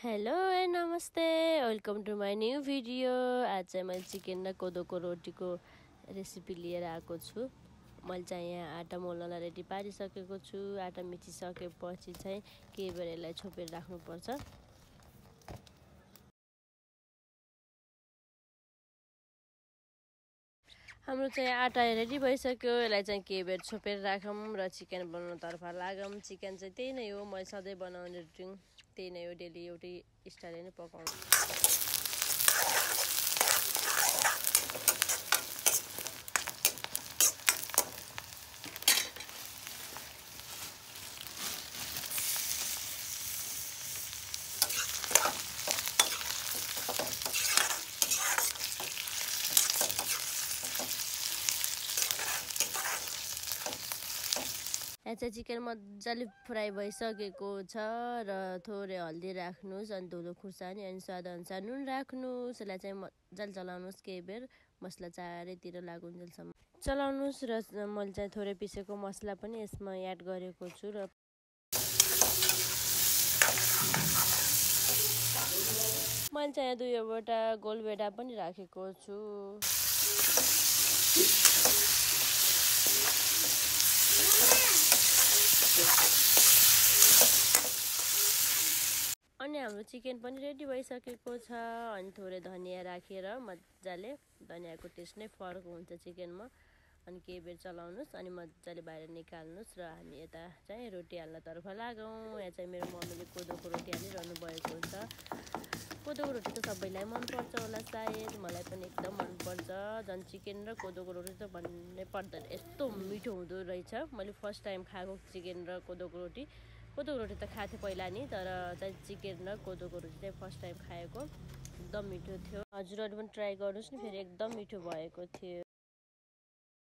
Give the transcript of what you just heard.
Hello and नमस्ते, welcome to my new video. आज चाहिँ मैले चिकन र कोदोको रोटीको रेसिपी लिएर आएको छु। मैले चाहिँ यहाँ आटा मोल्नलाई रेडी पारिसकेको छु। आटा मिचिसकेपछि चाहिँ केही बेर यसलाई छोपेर राख्नुपर्छ। हाम्रो चाहिँ आटा रेडी भइसक्यो। यसलाई चाहिँ केही बेर छोपेर राखौँ र चिकन बनाउनतर्फ लागौँ। चिकन चाहिँ त्यही नै हो, मैले सधैँ बनाउने रुटिन त्यही नै हो, डेली एउटै स्टाइलले नै पकाउँछु। यहाँ चाहिँ चिकन मजाले फ्राई भइसकेको छ र थोरै हल्दी राख्नुहोस्, अनि धुलो खुर्सानी अनि स्वादअनुसार नुन राख्नुहोस्। यसलाई चाहिँ मजाले चलाउनुहोस्, केही बेर मसला चारैतिर लागुन्जेलसम्म चलाउनुहोस्। र मैले चाहिँ थोरै पिसेको मसला पनि यसमा एड गरेको छु र मैले चाहिँ यहाँ 2वटा गोलभेडा पनि राखेको छु। अनि हाम्रो चिकन पनि रेडी भइसकेको छ। अनि थोरै धनिया राखेर मजाले, धनियाको टेस्ट नै फरक हुन्छ चिकनमा। अनि केही बेर चलाउनुहोस् अनि मजाले बाहिर निकाल्नुहोस् र हामी यता चाहिँ रोटी हाल्नतर्फ लागौँ। यहाँ चाहिँ मेरो मम्मीले कोदोको रोटी हालिरहनु भएको छ। कोदोको रोटी त सबैलाई मनपर्छ होला सायद, मलाई पनि एकदम मनपर्छ। झन् चिकन र कोदोको रोटी त भन्नै पर्दैन, यस्तो मिठो हुँदो रहेछ। मैले फर्स्ट टाइम खाएको चिकन र कोदोको रोटी त खाएको थिएँ पहिला नि, तर चाहिँ चिकन र कोदोको रोटी चाहिँ फर्स्ट टाइम खाएको, एकदम मिठो थियो। हजुरहरू पनि ट्राई गर्नुहोस् नि, फेरि एकदम मिठो भएको थियो।